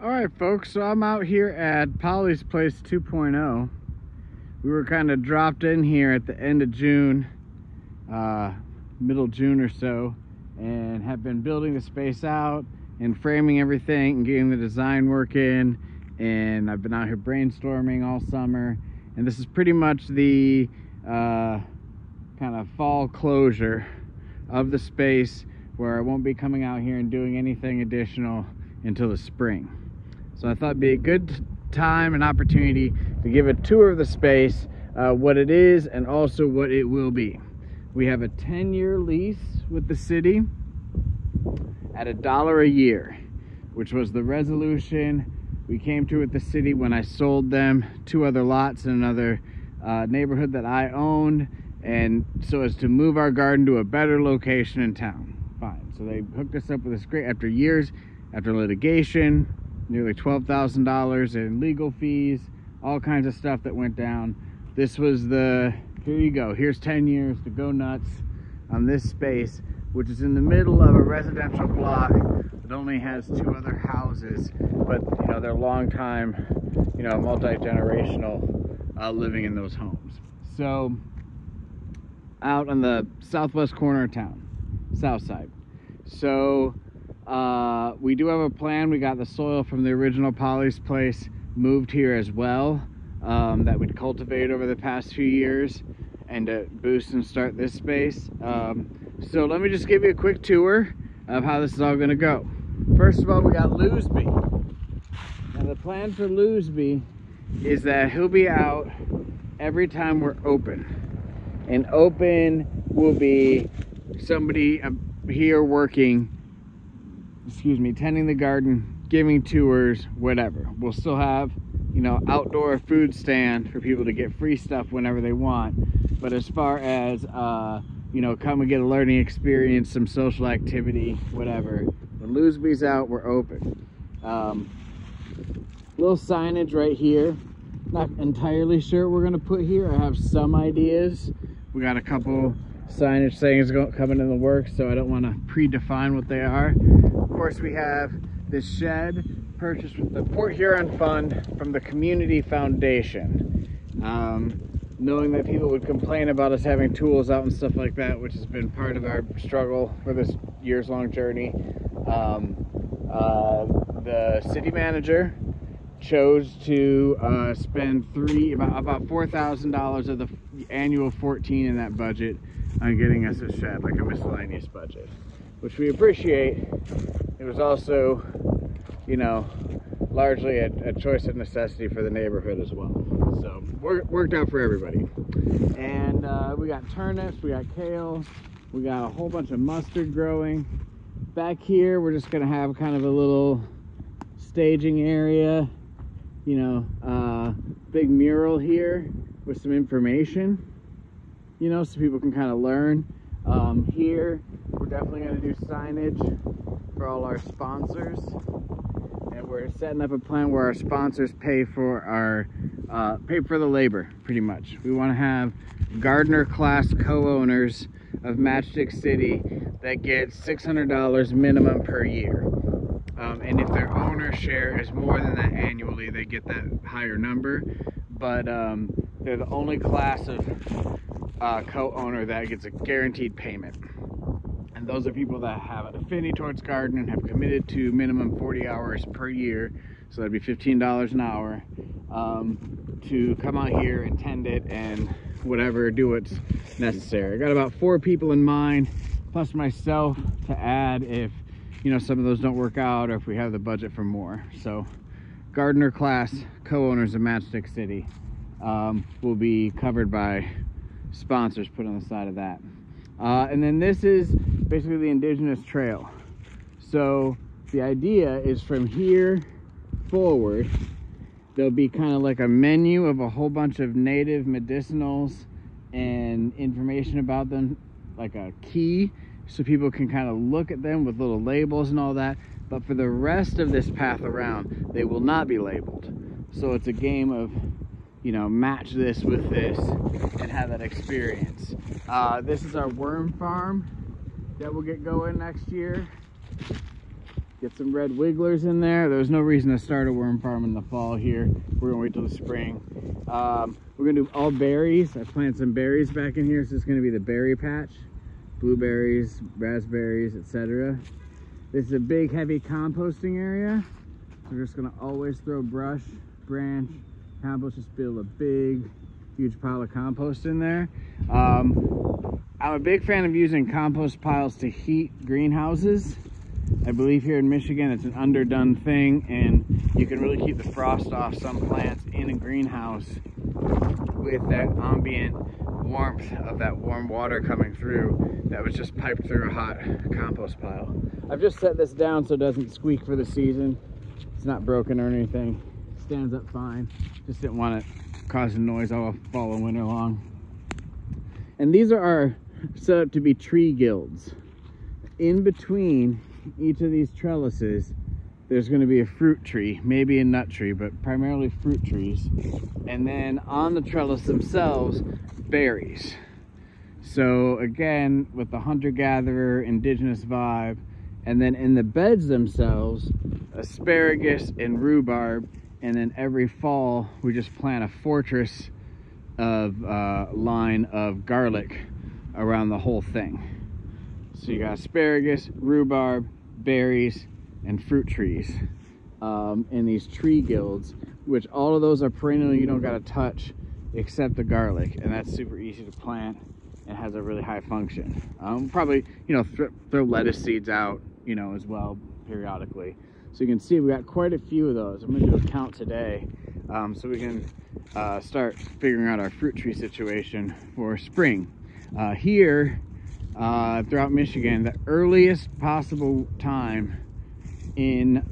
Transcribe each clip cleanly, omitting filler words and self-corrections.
All right, folks, so I'm out here at Polly's Place 2.0. We were kind of dropped in here at the end of June, middle June or so, and have been building the space out and framing everything and getting the design work in. And I've been out here brainstorming all summer, and this is pretty much the kind of fall closure of the space, where I won't be coming out here and doing anything additional until the spring. So I thought it'd be a good time and opportunity to give a tour of the space, what it is and also what it will be. We have a 10-year lease with the city at $1 a year, which was the resolution we came to with the city when I sold them 2 other lots in another neighborhood that I owned, and so as to move our garden to a better location in town. Fine. So they hooked us up with this great, after years, after litigation, nearly $12,000 in legal fees, all kinds of stuff that went down. This was the, here you go, here's 10 years to go nuts on this space, which is in the middle of a residential block that only has 2 other houses, but you know, they're long time, you know, multi-generational living in those homes. So out on the southwest corner of town, south side. So we do have a plan. We got the soil from the original Polly's Place moved here as well, that we'd cultivated over the past few years, and to boost and start this space. So let me just give you a quick tour of how this is all going to go. First of all, we got Loosby. Now the plan for Loosby is that he'll be out every time we're open, and open will be somebody here working, tending the garden, giving tours, whatever. We'll still have, you know, outdoor food stand for people to get free stuff whenever they want. But as far as, you know, come and get a learning experience, some social activity, whatever, when Loosby's out, we're open. Little signage right here. Not entirely sure what we're gonna put here. I have some ideas. We got a couple signage things coming in the works, so I don't want to predefine what they are. Of course, we have this shed purchased with the Port Huron Fund from the Community Foundation. Knowing that people would complain about us having tools out and stuff like that, which has been part of our struggle for this years-long journey, the city manager chose to spend about $4,000 of the annual $14,000 in that budget on getting us a shed, like a miscellaneous budget, which we appreciate. It was also, you know, largely a choice of necessity for the neighborhood as well. So worked out for everybody. And we got turnips, we got kale, we got a whole bunch of mustard growing. Back here, we're just gonna have kind of a little staging area, you know, big mural here with some information, you know, so people can kind of learn. Here, we're definitely going to do signage for all our sponsors, and we're setting up a plan where our sponsors pay for our the labor, pretty much. We want to have gardener class co-owners of Matchstick City that get $600 minimum per year. And if their owner share is more than that annually, they get that higher number. But they're the only class of co-owner that gets a guaranteed payment. And those are people that have an affinity towards gardening, have committed to minimum 40 hours per year, so that'd be $15 an hour, to come out here and tend it and whatever, do what's necessary. I got about 4 people in mind, plus myself, to add if, you know, some of those don't work out or if we have the budget for more. So gardener class co-owners of Matchstick City will be covered by sponsors put on the side of that. And then this is basically the Indigenous Trail. So the idea is from here forward, there'll be kind of like a menu of a whole bunch of native medicinals and information about them, like a key, so people can kind of look at them with little labels and all that. But for the rest of this path around, they will not be labeled. So it's a game of, you know, match this with this and have that experience. This is our worm farm that will get going next year. Get some red wigglers in there. There's no reason to start a worm farm in the fall here. We're gonna wait till the spring. We're gonna do all berries. I planted some berries back in here, so it's gonna be the berry patch. Blueberries, raspberries, etc. This is a big, heavy composting area. So we're just gonna always throw brush, branch, compost, just build a big, huge pile of compost in there. I'm a big fan of using compost piles to heat greenhouses. I believe here in Michigan it's an underdone thing, and you can really keep the frost off some plants in a greenhouse with that ambient warmth of that warm water coming through that was just piped through a hot compost pile. I've just set this down so it doesn't squeak for the season. It's not broken or anything. It stands up fine. Just didn't want it causing noise all fall and winter long. And these are set up to be tree guilds. In between each of these trellises, there's going to be a fruit tree, maybe a nut tree, but primarily fruit trees. And then on the trellis themselves, berries. So again, with the hunter-gatherer, indigenous vibe. And then in the beds themselves, asparagus and rhubarb. And then every fall, we just plant a fortress of line of garlic around the whole thing. So you got asparagus, rhubarb, berries, and fruit trees in these tree guilds, which all of those are perennial. You don't got to touch except the garlic, and that's super easy to plant and has a really high function. Probably, you know, throw lettuce seeds out, you know, as well periodically. So you can see we got quite a few of those. I'm going to do a count today, so we can start figuring out our fruit tree situation for spring. Here throughout Michigan, the earliest possible time in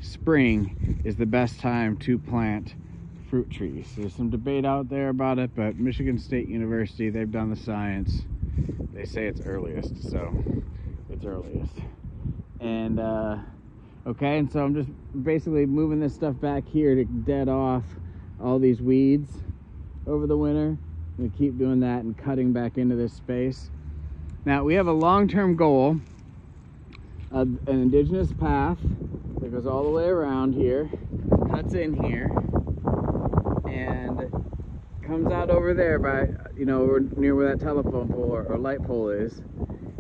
spring is the best time to plant fruit trees. There's some debate out there about it, but Michigan State University, they've done the science. They say it's earliest, so it's earliest. And okay, and so I'm just basically moving this stuff back here to dead off all these weeds over the winter. I'm gonna keep doing that and cutting back into this space. Now we have a long-term goal of an indigenous path that goes all the way around here, cuts in here, and comes out over there by, you know, near where that telephone pole or light pole is.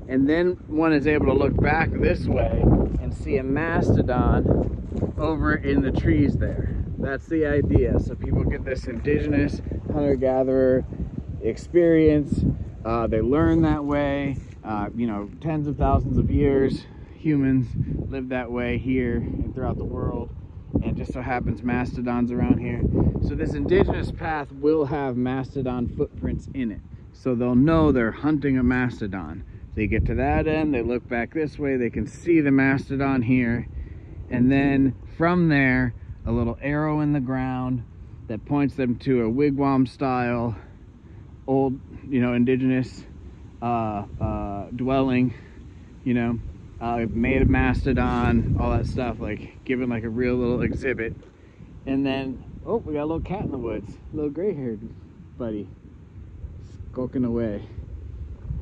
And then one is able to look back this way and see a mastodon over in the trees there. That's the idea. So people get this indigenous hunter-gatherer experience. They learn that way. You know, tens of thousands of years, humans live that way here and throughout the world. And just so happens mastodons around here. So this indigenous path will have mastodon footprints in it. So they'll know they're hunting a mastodon. They get to that end, they look back this way, they can see the mastodon here. And then from there, a little arrow in the ground that points them to a wigwam style, old, you know, indigenous dwelling, you know, made of mastodon, all that stuff, like given like a real little exhibit. And then, oh, we got a little cat in the woods, little gray-haired buddy, skulking away.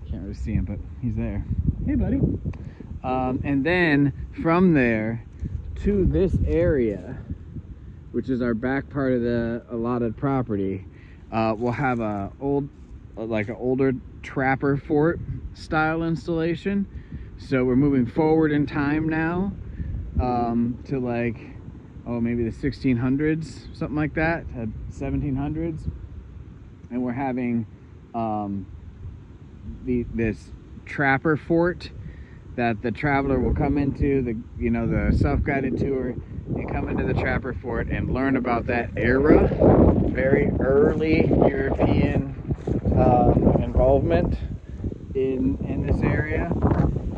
Can't really see him, but he's there. Hey, buddy. And then from there to this area, which is our back part of the allotted property, we'll have a like an older trapper fort style installation. So we're moving forward in time now to like, oh, maybe the 1600s, something like that, 1700s. And we're having this trapper fort that the traveler will come into, the self-guided tour, and come into the trapper fort and learn about that era, very early European involvement in this area.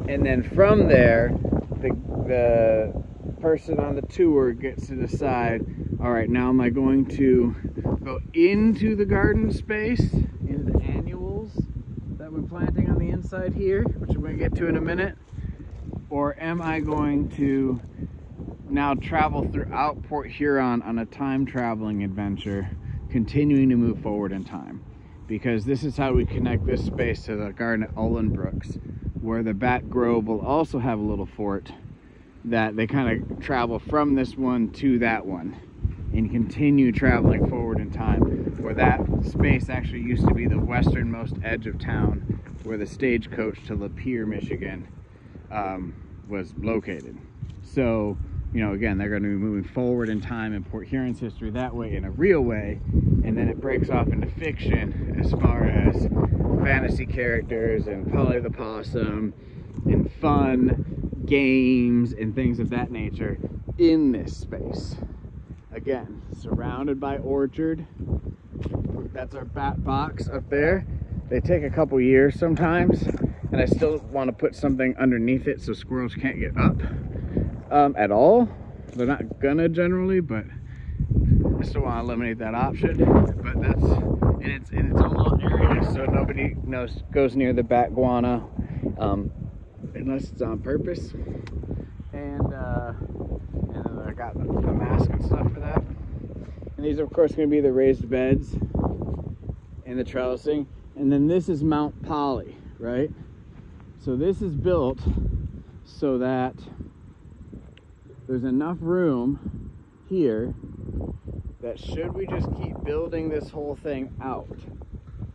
And then from there, the person on the tour gets to decide, all right, now am I going to go into the garden space, into the annuals that we're planting on the inside here, which we're going to get to in a minute, or am I going to now travel throughout Port Huron on a time traveling adventure, continuing to move forward in time? Because this is how we connect this space to the garden at Ullenbrooks, where the Bat Grove will also have a little fort that they kind of travel from this one to that one and continue traveling forward in time, where that space actually used to be the westernmost edge of town where the stagecoach to Lapeer, Michigan was located. So, you know, again, they're going to be moving forward in time in Port Huron's history that way, in a real way, and then it breaks off into fiction as far as fantasy characters and Polly the Possum and fun games and things of that nature in this space. Again, surrounded by orchard. That's our bat box up there. They take a couple years sometimes, and I still want to put something underneath it so squirrels can't get up at all. They're not gonna generally, but I still want to eliminate that option. But that's in its own little area, so nobody goes near the bat guana unless it's on purpose. And then I got the mask and stuff for that. And these are of course going to be the raised beds and the trellising. And then this is Mount Polly, right? So this is built so that there's enough room here that should we just keep building this whole thing out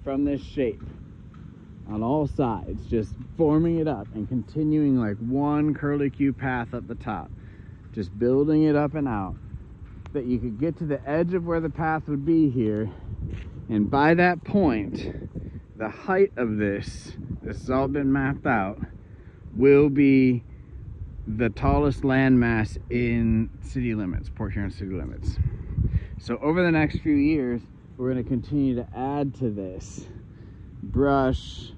from this shape on all sides, just forming it up and continuing like one curlicue path up the top, just building it up and out, that you could get to the edge of where the path would be here, and by that point the height of this has all been mapped out, will be the tallest landmass in city limits, Port Huron city limits. So over the next few years, we're going to continue to add to this brush,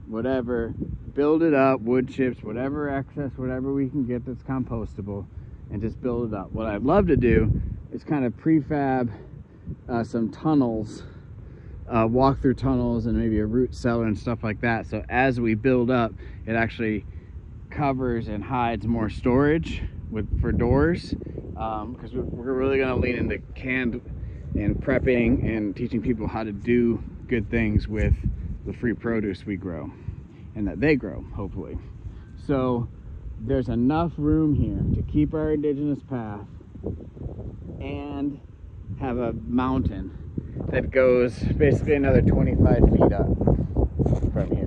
whatever, build it up, wood chips, whatever excess, whatever we can get that's compostable, and just build it up. What I'd love to do is kind of prefab some tunnels, walk through tunnels, and maybe a root cellar and stuff like that, so as we build up, it actually covers and hides more storage for doors, because we're really going to lean into canned and prepping and teaching people how to do good things with the free produce we grow and that they grow, hopefully. So there's enough room here to keep our indigenous path and have a mountain that goes basically another 25 feet up from here,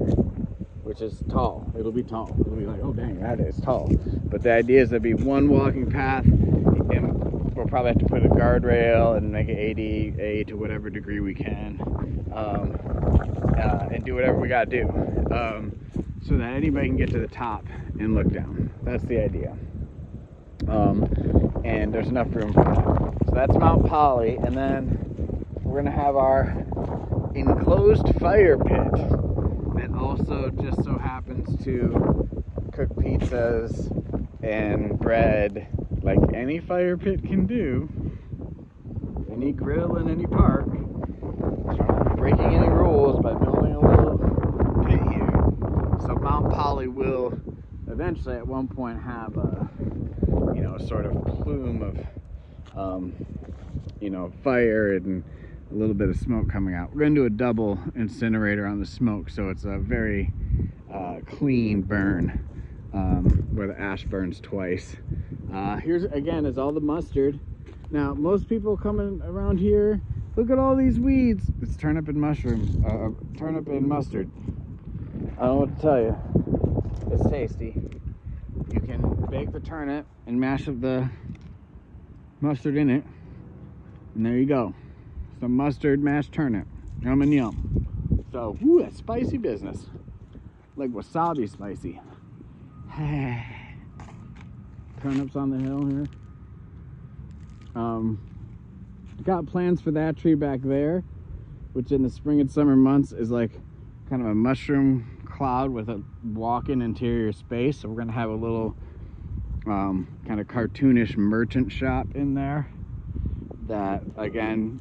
which is tall. It'll be tall. It'll be like, oh dang, that is tall. But the idea is there'll be one walking path, and we'll probably have to put a guardrail and make it ADA to whatever degree we can, and do whatever we gotta do, so that anybody can get to the top and look down. That's the idea. And there's enough room for that. So that's Mount Polly, and then we're gonna have our enclosed fire pit that also just so happens to cook pizzas and bread like any fire pit can do, any grill in any park. So I'm not breaking any rules by building a little pit here. So Mount Polly will eventually at one point have a, you know, sort of plume of you know, fire and a little bit of smoke coming out. We're going to do a double incinerator on the smoke, so it's a very clean burn, where the ash burns twice. Here's again is all the mustard. Now most people coming around here, look at all these weeds. It's turnip and mushroom, turnip and mustard. I don't know what to tell you. It's tasty. You can bake the turnip and mash up the mustard in it, and there you go. Some mustard mashed turnip. Yum and yum. So, whoo, that's spicy business. Like wasabi spicy. Turnips on the hill here. Got plans for that tree back there, which in the spring and summer months is like kind of a mushroom cloud with a walk-in interior space. So we're gonna have a little kind of cartoonish merchant shop in there that, again,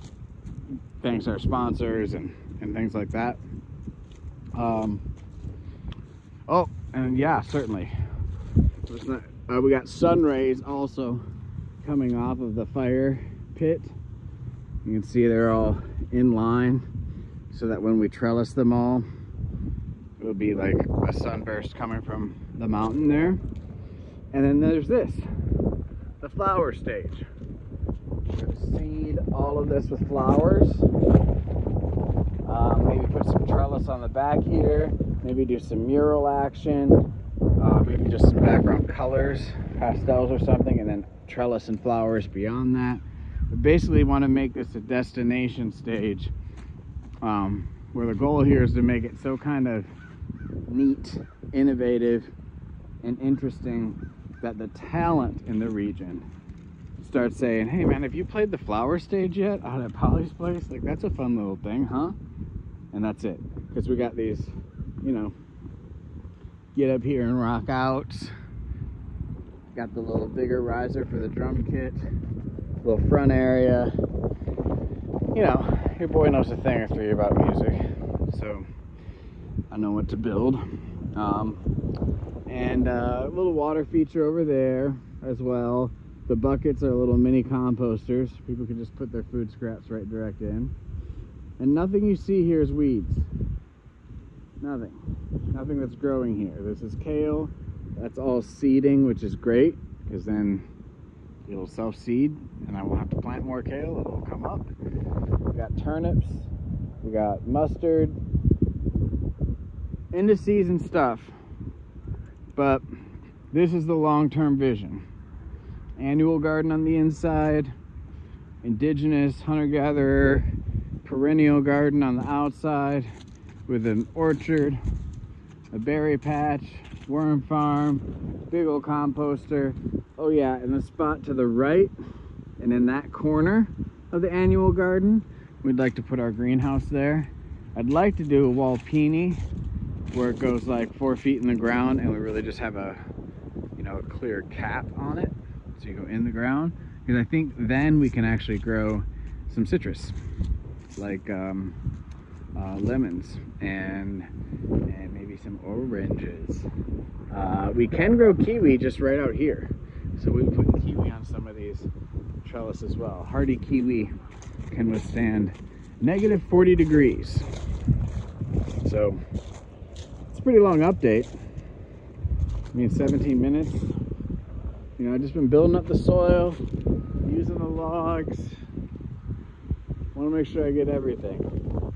thanks our sponsors and things like that. Oh, and yeah, certainly. We got sun rays also coming off of the fire pit. You can see they're all in line, so that when we trellis them all, it'll be like a sunburst coming from the mountain there. And then there's this, the flower stage. We're gonna seed all of this with flowers. Maybe put some trellis on the back here. Maybe do some mural action. Maybe just some background colors, pastels or something, and then trellis and flowers beyond that. We basically want to make this a destination stage, where the goal here is to make it so kind of neat, innovative, and interesting that the talent in the region starts saying, hey man, have you played the flower stage yet out at Polly's place? Like, that's a fun little thing, huh? And that's it, because we got these, you know, get up here and rock outs. Got the little bigger riser for the drum kit, little front area. You know, your boy knows a thing or three about music, so I know what to build. And a little water feature over there as well. The buckets are little mini composters. People can just put their food scraps right direct in. And nothing you see here is weeds. Nothing that's growing here. This is kale. That's all seeding, which is great, because then it'll self-seed and I won't have to plant more kale. It'll come up. We got turnips. We got mustard. Into season stuff. But this is the long-term vision. Annual garden on the inside. Indigenous hunter-gatherer perennial garden on the outside with an orchard, a berry patch, worm farm, big old composter. Oh yeah, and the spot to the right and in that corner of the annual garden, we'd like to put our greenhouse there. I'd like to do a Walpini where it goes like 4 feet in the ground and we really just have a, you know, a clear cap on it. So you go in the ground, because I think then we can actually grow some citrus, like lemons and maybe some oranges. We can grow kiwi just right out here, so we put kiwi on some of these trellis as well. Hardy kiwi can withstand negative 40 degrees. So it's a pretty long update. I mean, 17 minutes. You know, I've just been building up the soil, using the logs. Want to make sure I get everything,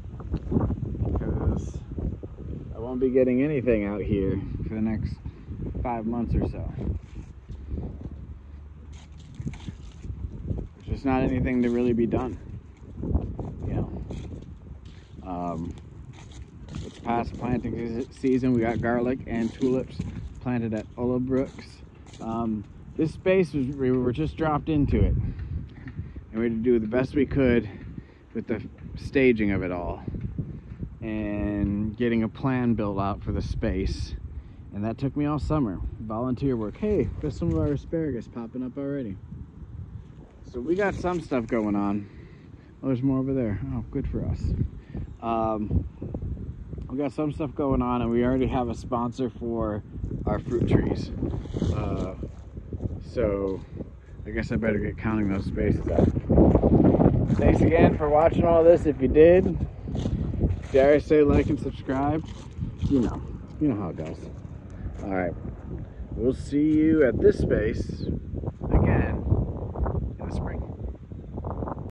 because I won't be getting anything out here for the next 5 months or so. There's just not anything to really be done, you know. It's past planting season. We got garlic and tulips planted at Ullabrooks. This space was, we were just dropped into it, and we had to do the best we could with the staging of it all and getting a plan built out for the space. And that took me all summer. Volunteer work. Hey, there's some of our asparagus popping up already. So we got some stuff going on. Oh, there's more over there. Oh, good for us. We got some stuff going on, and we already have a sponsor for our fruit trees. So I guess I better get counting those spaces out. Thanks again for watching all this. If you did, dare I say like and subscribe? You know how it goes. All right, we'll see you at this space